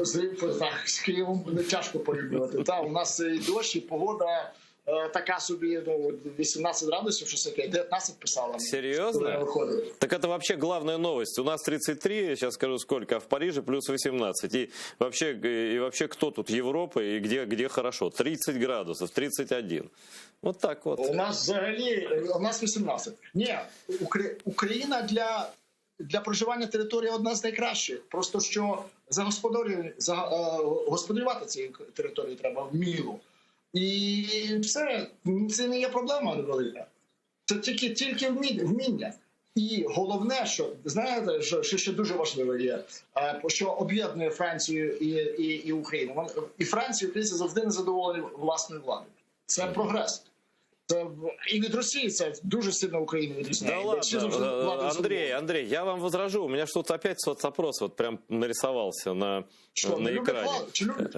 [SPEAKER 2] Так, з Києвом не тяжко порівнювати. Так, у нас і дощ, і погода така собі, ну, 18 градусів, щось таке, 19 писала. Коли
[SPEAKER 1] Серьезно?
[SPEAKER 2] я виходив.
[SPEAKER 1] Так это вообще главная новость. У нас 33, сейчас скажу сколько, а в Париже плюс 18. И вообще кто тут Европа и где хорошо? 30 градусов, 31. Вот так вот.
[SPEAKER 2] У нас взагалі, у нас 18. Ні, Україна для проживання території одна з найкращих. Просто що господарювати цією територією треба вміло. І все, це не є проблема невелика. Це тільки вміння. І головне, що, знаєте, що ще дуже важливо є, що об'єднує Францію і Україну. І Франція, і Україна завжди незадоволені власною владою. Це прогрес. И від России це дуже сильно Украину відрізняє.
[SPEAKER 1] Да ладно, Андрей, я вам возражу. У меня что-то опять соцопрос вот прям нарисовался на экране.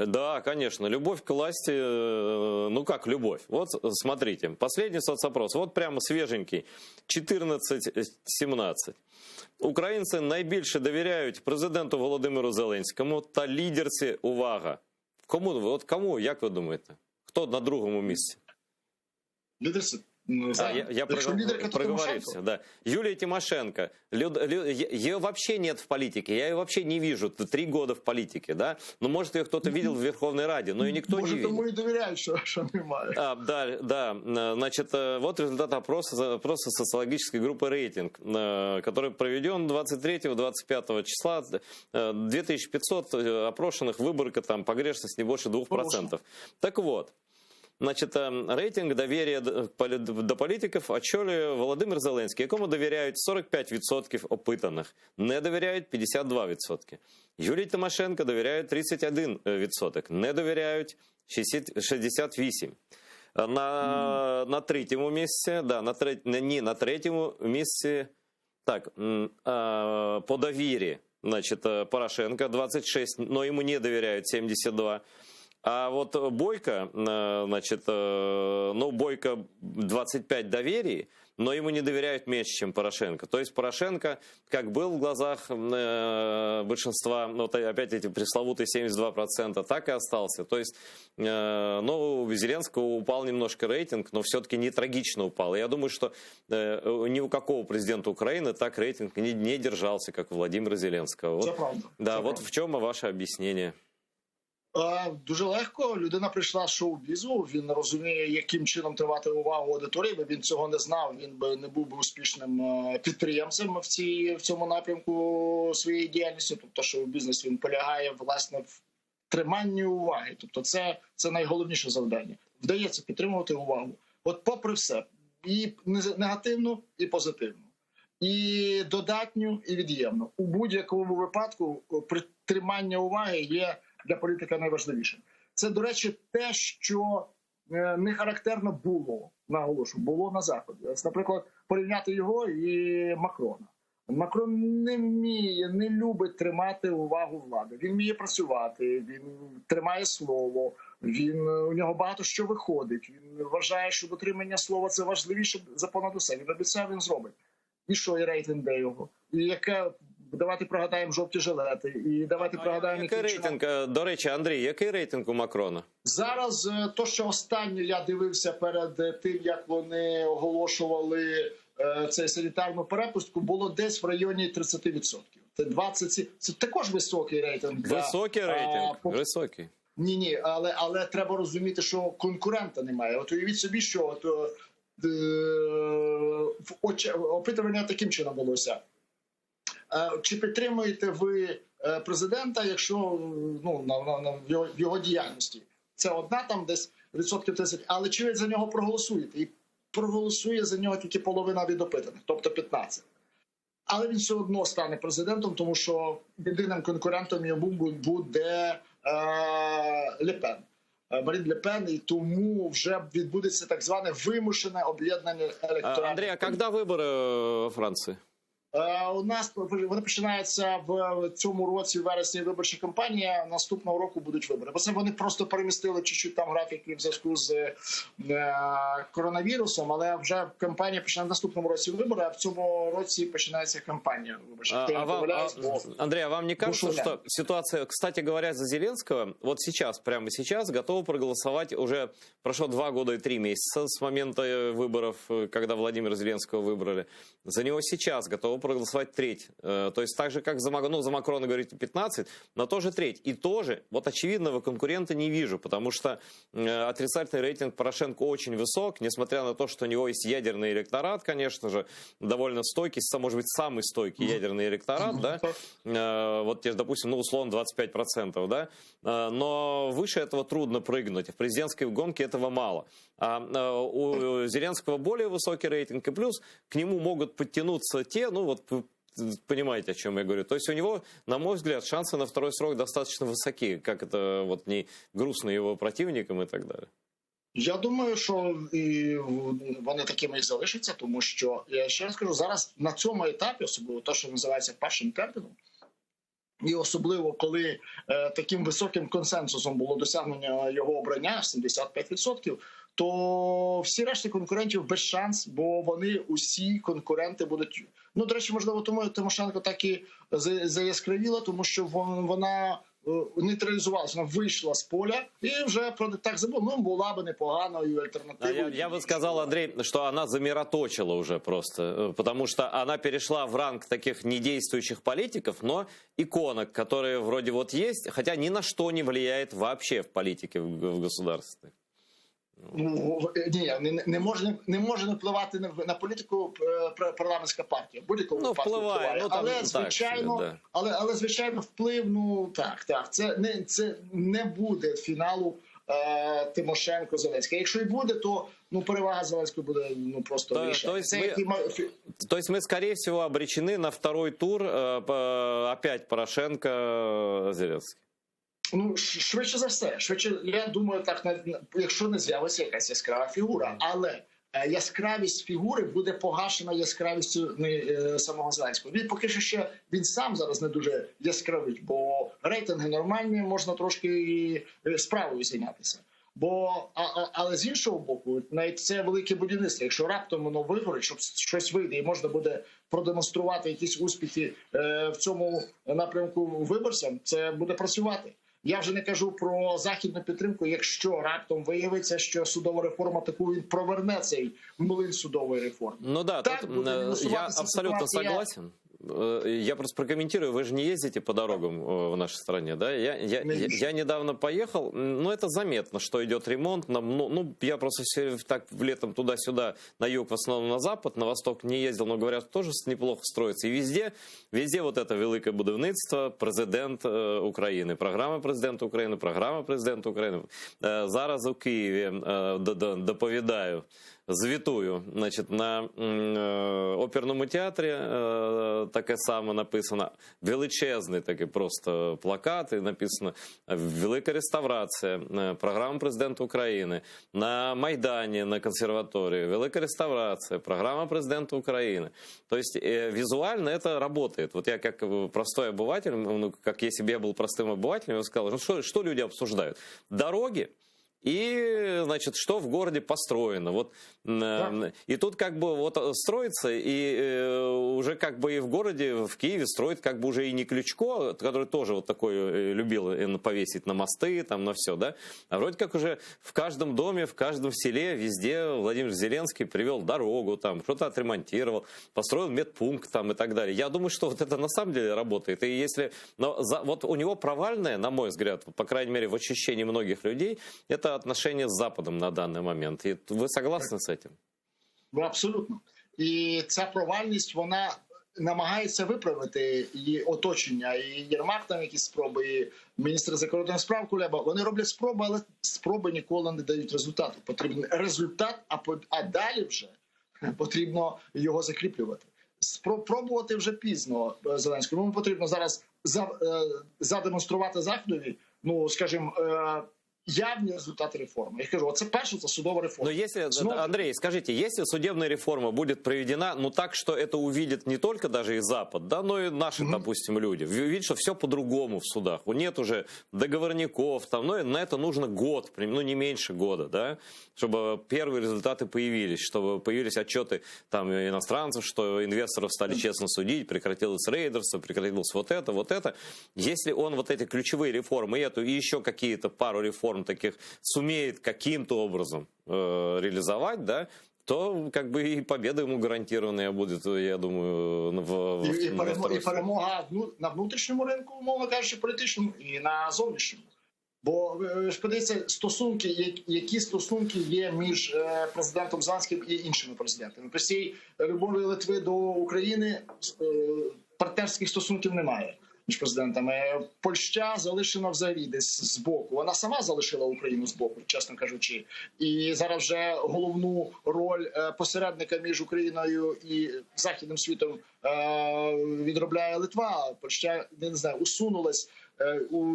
[SPEAKER 1] Да, конечно, любовь к власти, ну как любовь? Вот смотрите, последний соцопрос, вот прямо свеженький, 14-17. Українці найбільше довіряють президенту Володимиру Зеленському та лідерці, увага. Кому, як ви думаєте? Хто на другому місці?
[SPEAKER 2] Лидерство.
[SPEAKER 1] Я проговорился, да. Юлия Тимошенко. Ее вообще нет в политике. Я ее вообще не вижу. 3 года в политике, да. Ну, может, ее кто-то видел в Верховной Раде, но ее никто не видел.
[SPEAKER 2] Может, тому и доверяют, что немає.
[SPEAKER 1] Да. Значит, вот результат опроса социологической группы «Рейтинг», который проведен 23-25 числа. 2500 опрошенных, выборка, там, погрешность не больше 2%. Так вот. Значит, рейтинг доверия до политиков очолює Володимир Зеленський, якому довіряють 45% опитаних, не довіряють 52%. Юлії Тимошенко довіряють 31%, не довіряють 68%. На третьому місці, да, на третьому місці, так, по довірі, значит, Порошенко 26, но ему не доверяют 72%. А вот Бойко, значит, Бойко 25 доверий, но ему не доверяют меньше, чем Порошенко. То есть Порошенко, как был в глазах большинства, вот опять эти пресловутые 72%, так и остался. То есть, у Зеленского упал немножко рейтинг, но все-таки не трагично упал. Я думаю, что ни у какого президента Украины так рейтинг не держался, как у Владимира Зеленского. Вот, да, вот в чем ваше объяснение?
[SPEAKER 2] Дуже легко. Людина прийшла з шоу-бізу, він розуміє, яким чином тривати увагу аудиторії, бо він цього не знав, він би не був би успішним підприємцем в цьому напрямку своєї діяльності. Тобто шоу-бізнес, він полягає, власне, в триманні уваги. Тобто це найголовніше завдання. Вдається підтримувати увагу. От попри все, і негативну, і позитивну, і додатню, і від'ємну. У будь-якому випадку притримання уваги є для політика найважливіше. Це, до речі, те, що не характерно було на Заході. Наприклад, порівняти його і Макрона. Макрон не вміє, не любить тримати увагу влади. Він вміє працювати, він тримає слово, у нього багато що виходить. Він вважає, що дотримання слова – це важливіше за понад усе. Він обіцяє, він зробить. І що, і рейтинг де його? І яке... Давайте пригадаємо жовті жилети. І давайте пригадаємо...
[SPEAKER 1] Який рейтинг, до речі, Андрій, який рейтинг у Макрона?
[SPEAKER 2] Зараз, то, що останнє я дивився перед тим, як вони оголошували цей санітарну перепустку, було десь в районі 30%. Це також високий рейтинг.
[SPEAKER 1] Високий рейтинг? Високий.
[SPEAKER 2] Ні, але треба розуміти, що конкурента немає. От уявіть собі, що опитування таким чином велося. Чи підтримуєте ви президента, якщо в його діяльності? Це одна там десь відсотків 30, але чи ви за нього проголосуєте? І проголосує за нього тільки половина від опитаних, тобто 15. Але він все одно стане президентом, тому що єдиним конкурентом йому буде Ле Пен. Марін Ле Пен, і тому вже відбудеться так зване вимушене об'єднання електорату.
[SPEAKER 1] Андрій, а коли вибори у Франції?
[SPEAKER 2] У нас вони починаються в цьому році, в вересні, виборча кампанія. Наступного року будуть вибори. Бо це вони просто перемістили чуть-чуть там графіки в зв'язку з коронавірусом, але вже кампанія починає в наступному році вибори, а в цьому році починається кампанія виборча.
[SPEAKER 1] Андрей, а вам не кажется, что ситуация, кстати говоря, за Зеленского, вот сейчас, прямо сейчас, готовы проголосовать, уже прошло 2 года и 3 месяца с момента выборов, когда Владимира Зеленского выбрали, за него сейчас готовы проголосовать треть. То есть так же, как за Макрона говорите 15, но тоже треть. И тоже, вот очевидного конкурента не вижу, потому что отрицательный рейтинг Порошенко очень высок, несмотря на то, что у него есть ядерный электорат, конечно же, довольно стойкий, может быть, самый стойкий ядерный электорат, да, вот, допустим, ну, условно 25%, да, но выше этого трудно прыгнуть, в президентской гонке этого мало. А у Зеленского более высокий рейтинг, и плюс к нему могут подтянуться те, ну вот вы понимаете, о чем я говорю. То есть у него, на мой взгляд, шансы на второй срок достаточно высоки, как это вот не грустно его противникам и так далее.
[SPEAKER 2] Я думаю, що і вони такими і залишаться, тому що, я ще раз скажу, зараз на цьому етапі, особливо те, що називається першим терміном, і особливо, коли таким високим консенсусом було досягнення його обрання, 75%, то всі решті конкурентів без шанс, бо вони усі конкуренти будуть... Ну, до речі, можливо, тому Тимошенко так і заяскравіла, тому що вона нейтрализовалась, вона вийшла з поля і вже так забув. Ну, була би непоганою альтернативою.
[SPEAKER 1] Я бы сказал, Андрей, что она замироточила уже просто, потому что она перешла в ранг таких недействующих политиков, но иконок, которые вроде вот есть, хотя ни на что не влияет вообще в политике в государстве.
[SPEAKER 2] Ні, не може впливати на політику парламентська партія. Будь-якому випадку впливає. Ну, але, звичайно, так, да. але, звичайно, вплив, ну, так. Це не буде фіналу Тимошенко-Зеленський. Якщо і буде, то ну, перевага Зеленського буде ну, просто вища.
[SPEAKER 1] То есть мы, скорее всего, обречены на второй тур опять Порошенко-Зеленський?
[SPEAKER 2] Ну, швидше за все. Я думаю, так, якщо не з'явиться якась яскрава фігура. Але яскравість фігури буде погашена яскравістю самого Зеленського. Він поки що ще, він сам зараз не дуже яскравий, бо рейтинги нормальні, можна трошки справою зайнятися. Але з іншого боку, навіть це велике будівництво. Якщо раптом воно вигорить, щоб щось вийде і можна буде продемонструвати якісь успіхи в цьому напрямку виборцям, це буде працювати. Я вже не кажу про західну підтримку, якщо раптом виявиться, що судова реформа таку він проверне цей млин судової реформи.
[SPEAKER 1] Ну да, так, я абсолютно согласен. Я просто прокомментирую, вы же не ездите по дорогам в нашей стране, да? Я недавно поехал, ну это заметно, что идет ремонт. Ну, я просто все так летом туда-сюда, на юг, в основном на запад, на восток не ездил, но говорят, тоже неплохо строится. И везде вот это великое будівництво, президент України, програма президента України. Зараз у Києві доповідаю. Звітую, значить, на оперному театрі таке саме написано, величезний такий просто плакат, і написано «Велика реставрація», програма президента України, на Майдані, на консерваторії, «Велика реставрація», програма президента України. То есть визуально это работает. Вот я как простой обыватель, ну, как если бы я был простым обывателем, я сказал, ну, что люди обсуждают? Дороги. И, значит, что в городе построено. Вот, и тут как бы вот строится, и уже как бы и в городе, в Киеве строит как бы уже и не Ключко, который тоже вот такой любил повесить на мосты, там, на все, да. А вроде как уже в каждом доме, в каждом селе, везде Владимир Зеленский привел дорогу, там, что-то отремонтировал, построил медпункт там и так далее. Я думаю, что вот это на самом деле работает. И если, вот у него провальное, на мой взгляд, по крайней мере в ощущении многих людей, это отношения с Западом на данный момент. И вы согласны с этим?
[SPEAKER 2] Абсолютно. І ця провальність, вона намагається виправити її оточення. І Єрмак там якісь спроби, і міністр закордонних справ Кулеба. Вони роблять спроби, але спроби ніколи не дають результату. Потрібен результат, а далі вже потрібно його закріплювати. Пробувати вже пізно Зеленському. Йому потрібно зараз задемонструвати Заходові, ну, скажімо, явні результати реформи. Я кажу, оце перше, це судова реформа.
[SPEAKER 1] Но если, Андрей, скажите, если судебная реформа будет проведена, ну так, что это увидит не только даже и Запад, да, но и наши, допустим, люди, видят, что все по-другому в судах, нет уже договорников, там, ну, на это нужно год, ну, не меньше года, да, чтобы первые результаты появились, чтобы появились отчеты там иностранцев, что инвесторов стали честно судить, прекратилось рейдерство, прекратилось вот это. Если он вот эти ключевые реформы, эту и еще какие-то пару реформ таких сумеет каким-то образом реализовать, да, то как бы и победа ему гарантированная будет, я думаю,
[SPEAKER 2] і перемога на внутрішньому ринку, умовно кажучи, політичному, і на зовнішньому. Бо ви ж подивіться, які стосунки є між президентом Зеленським і іншими президентами. При цій любові Литви до України партнерських стосунків немає між президентами. Польща залишена взагалі десь збоку. Вона сама залишила Україну збоку, чесно кажучи. І зараз вже головну роль посередника між Україною і Західним світом відробляє Литва. Польща, не знаю, усунулась.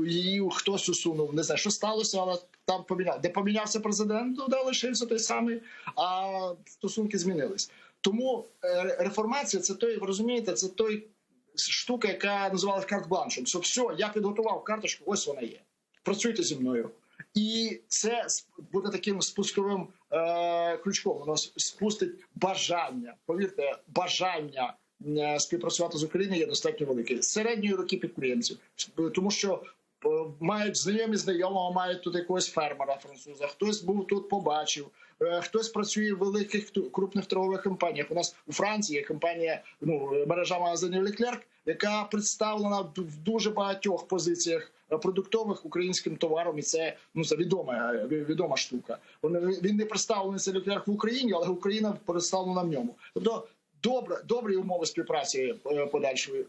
[SPEAKER 2] Її хтось усунув, не знаю, що сталося, але там де помінявся президент, туди лишився той самий, а стосунки змінились. Тому реформація – це той, ви розумієте, це той штука, яка називалась карт-бланшем. Що все, я підготував карточку, ось вона є. Працюйте зі мною. І це буде таким спусковим крючком. Воно спустить бажання, повірте, бажання співпрацювати з Україною є достатньо велике. Середньої руки підприємців. Тому що мають знайомого, мають тут якогось фермера француза, хтось був тут, побачив, хтось працює в великих крупних торгових компаніях. У нас у Франції є компанія, мережа магазинів Leclerc, яка представлена в дуже багатьох позиціях продуктових українським товаром, і це відома штука. Він не представлений, це Leclerc в Україні, але Україна представлена в ньому. Тобто добрі умови співпраці подальшої.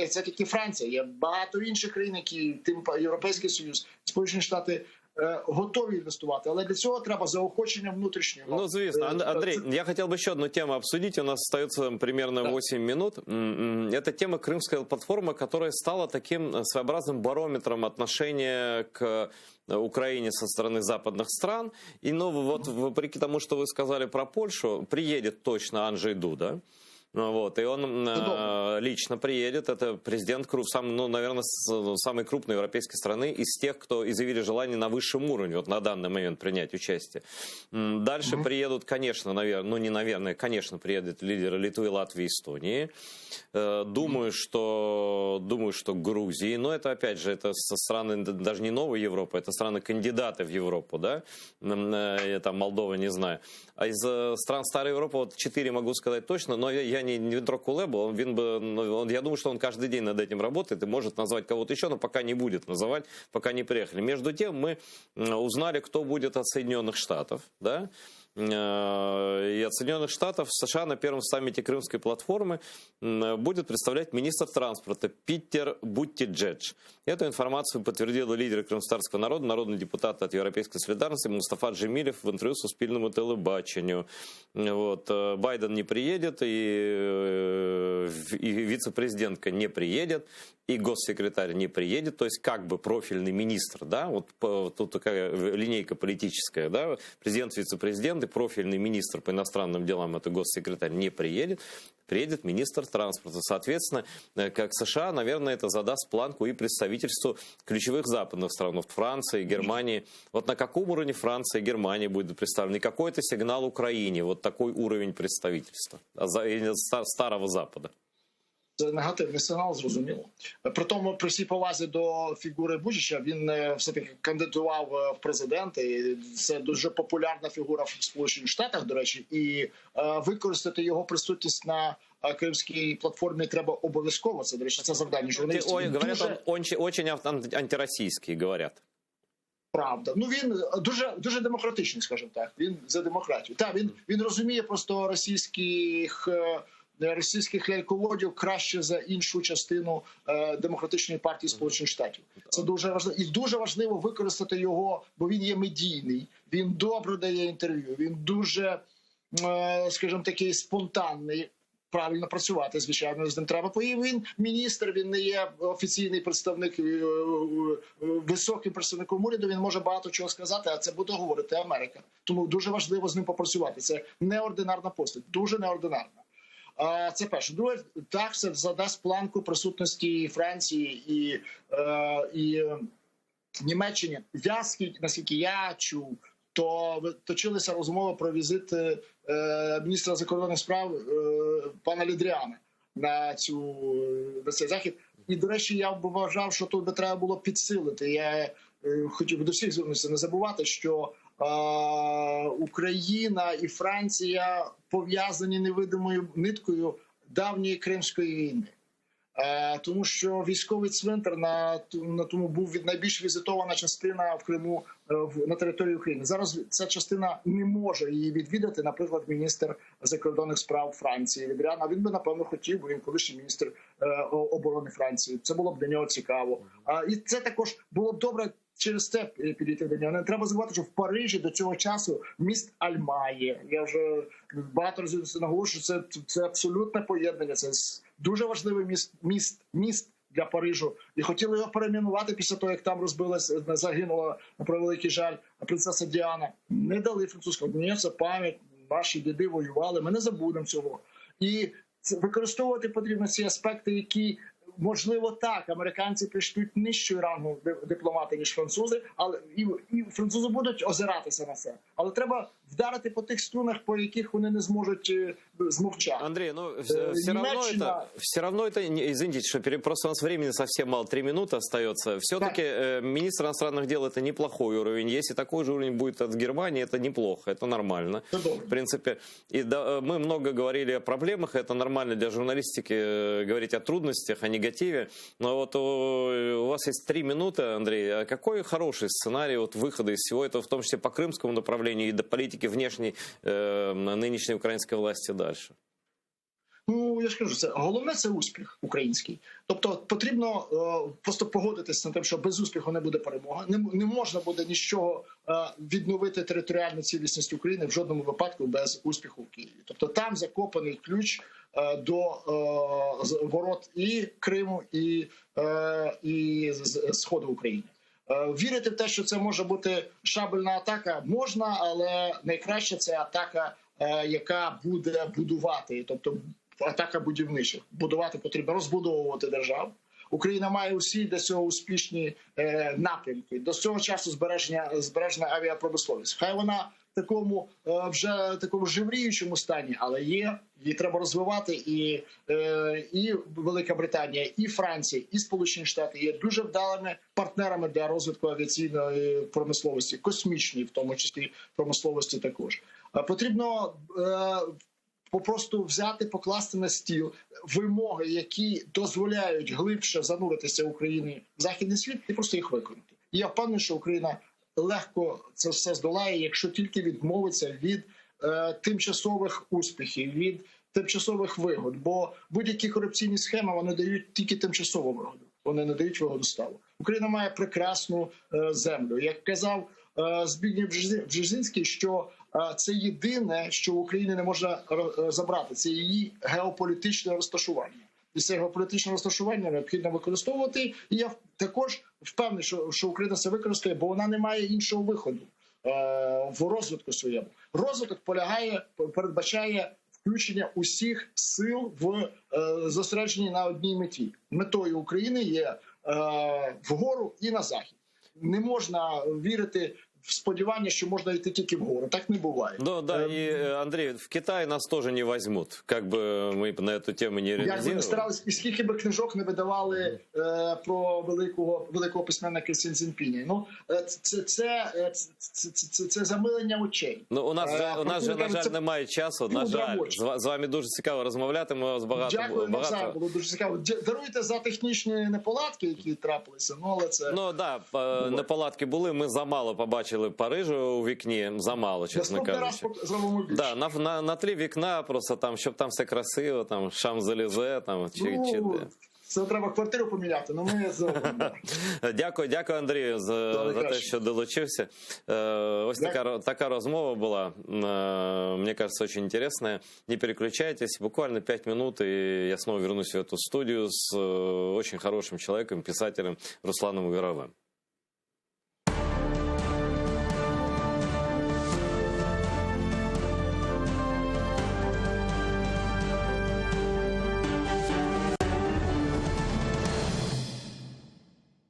[SPEAKER 2] Це тільки Франція, є багато інших країн, які тим Європейський Союз, Сполучені Штати готові інвестувати, але для цього треба заохочення внутрішнього.
[SPEAKER 1] Ну, звісно. Андрей, я хотел бы еще одну тему обсудить. У нас остается примерно 8 минут. Это тема Крымская платформа, которая стала таким своеобразным барометром отношения к Украине со стороны западных стран. И, вот, вопреки тому, что вы сказали про Польшу, приедет точно Анджей Дуда. Вот, и он лично приедет. Это президент, наверное, самой крупной европейской страны из тех, кто изъявили желание на высшем уровне вот на данный момент принять участие. Дальше приедут, конечно, конечно, приедут лидеры Литвы, Латвии, Эстонии. Думаю, что Грузии. Но это, опять же, это со страны даже не новой Европы, это страны-кандидаты в Европу, да? Там Молдова, не знаю. А из стран Старой Европы, вот 4 могу сказать точно, но я не Дмитро Кулеба, я думаю, что он каждый день над этим работает и может назвать кого-то еще, но пока не будет называть, пока не приехали. Между тем, мы узнали, кто будет от Соединенных Штатов, да? И от Соединенных Штатов США на первом саммите Крымской платформы будет представлять министр транспорта Питер Буттиджедж. Эту информацию подтвердил лидер крымстарского народа, народный депутат от Европейской солидарности Мустафа Джемилев в интервью Суспільному телебачению. Вот. Байден не приедет, и вице-президентка не приедет, и госсекретарь не приедет, то есть как бы профильный министр, да, вот тут такая линейка политическая, да, президент, вице-президент и профильный министр по иностранным делам, это госсекретарь, не приедет, приедет министр транспорта. Соответственно, как США, наверное, это задаст планку и представительству ключевых западных стран, Франции, Германии. Вот на каком уровне Франция и Германия будут представлены? Какой это сигнал Украине? Вот такой уровень представительства Старого Запада.
[SPEAKER 2] Це негативний сигнал, зрозуміло. При тому, при всій повазі до фігури Бучича, він все-таки кандидував в президенти. І це дуже популярна фігура в Сполучених Штатах, до речі. І використати його присутність на Кримській платформі треба обов'язково. Це, до речі, це завдання журналістів.
[SPEAKER 1] Говорять, очень антиросійський, говорять.
[SPEAKER 2] Правда. Ну, він дуже демократичний, скажімо так. Він за демократію. Так, він розуміє просто російських ляльководів краще за іншу частину демократичної партії Сполучених Штатів. Це дуже важливо. І дуже важливо використати його, бо він є медійний, він добре дає інтерв'ю, він дуже, скажімо, такий спонтанний. Правильно працювати, звичайно, з ним треба. Він міністр, він не є офіційний представник високим представником уряду, він може багато чого сказати, а це буде говорити Америка. Тому дуже важливо з ним попрацювати. Це неординарна постать, дуже неординарна. Це перше. Друге, так, це задасть планку присутності Франції і Німеччини. Наскільки я чув, то точилися розмови про візит міністра закордонних справ пана Лідріана на цей захід. І, до речі, я б вважав, що тут би треба було підсилити. Я хотів би до всіх звернутися, не забувати, що Україна і Франція пов'язані невидимою ниткою давньої Кримської війни. Тому що військовий цвинтар на тому був найбільш візитована частина в Криму на території України. Зараз ця частина не може її відвідати, наприклад, міністр закордонних справ Франції Лідріан. А він би, напевно, хотів, бо він колишній міністр оборони Франції. Це було б для нього цікаво. І це також було б добре через це підійти до нього. Не треба забувати, що в Парижі до цього часу міст Альмає. Я вже багато разів наголошую, що це абсолютне поєднання. Це дуже важливий міст для Парижу. І хотіли його перейменувати після того, як там загинула, на превеликий жаль, принцеса Діана. Не дали французького. Ні, це пам'ять, наші діди воювали, ми не забудемо цього. І використовувати потрібно ці аспекти, які, можливо, так, американці прийшлють нижчою рангу дипломати, ніж французи, але і французи будуть озиратися на це. Але треба вдарити по тих струнах, по яких вони не зможуть змовчати.
[SPEAKER 1] Андрей, ну все равно это, извините, что просто у нас времени совсем мало, 3 минуты остается. Все-таки министр иностранных дел это неплохой уровень. Если такой же уровень будет от Германии, это неплохо, это нормально. В принципе, и да, мы много говорили о проблемах, это нормально для журналистики говорить о трудностях, о негативе. Но вот у вас есть 3 минуты, Андрей. А какой хороший сценарий вот выхода из всего этого, в том числе по крымскому направлению и до политики внешней нынешней украинской власти дальше?
[SPEAKER 2] Ну, я ж кажу, головне – це успіх український. Тобто потрібно просто погодитися на те, що без успіху не буде перемога. Не можна буде нічого відновити територіальну цілісність України в жодному випадку без успіху в Києві. Тобто там закопаний ключ до ворот і Криму, і Сходу України. Вірити в те, що це може бути шабельна атака, можна, але найкраще це атака, яка буде будувати, тобто атака будівничих. Будувати потрібно, розбудовувати державу. Україна має усі для цього успішні напрямки. До цього часу збережена авіапромисловість. Хай вона в такому жевріючому стані, але є. Її треба розвивати, і Велика Британія, і Франція, і Сполучені Штати є дуже вдалими партнерами для розвитку авіаційної промисловості, космічної, в тому числі промисловості також. Потрібно попросту взяти, покласти на стіл вимоги, які дозволяють глибше зануритися Україні в західний світ, і просто їх виконати. І я впевнений, що Україна легко це все здолає, якщо тільки відмовиться від тимчасових успіхів, від тимчасових вигод. Бо будь-які корупційні схеми, вони дають тільки тимчасову вигоду. Вони не дають вигоду ставу. Україна має прекрасну землю. Як казав Збігнєв Бжезинський, що це єдине, що в Україні не можна забрати. Це її геополітичне розташування. І це геополітичне розташування необхідно використовувати. І я також впевнений, що Україна це використає, бо вона не має іншого виходу в розвитку своєму. Розвиток передбачає включення усіх сил в зосередженні на одній меті. Метою України є вгору і на захід. Не можна вірити в сподівання, що можна йти тільки вгору. Так не буває.
[SPEAKER 1] Ну, да, и, Андрей, в Китае нас тоже не возьмут, как бы мы на эту тему не реализировали.
[SPEAKER 2] Як би не старались, і скільки би книжок не видавали про великого письменника Сі Цзіньпіня. Ну, це замилення очей.
[SPEAKER 1] Ну, у нас же, на жаль, немає часу. На жаль, з вами дуже цікаво розмовляти. Ми вас багато...
[SPEAKER 2] Дякую, навзаєм, було дуже цікаво. Даруйте за технічні неполадки, які трапилися, ну, але це...
[SPEAKER 1] Ну, да, неполадки були, ми замало побачили Парижу у вікні, замало, чесно кажучи. Да, на тлі вікна, просто там, щоб там все красиво, там Шамс-Елізе, там
[SPEAKER 2] це треба квартиру поміняти, але ми зробимо.
[SPEAKER 1] Дякую, Андрію, за те, що долучився. Ось така розмова була, мне кажется, очень интересная. Не переключайтесь, буквально 5 минут, и я снова вернусь в эту студию с очень хорошим человеком, писателем Русланом Уверовым.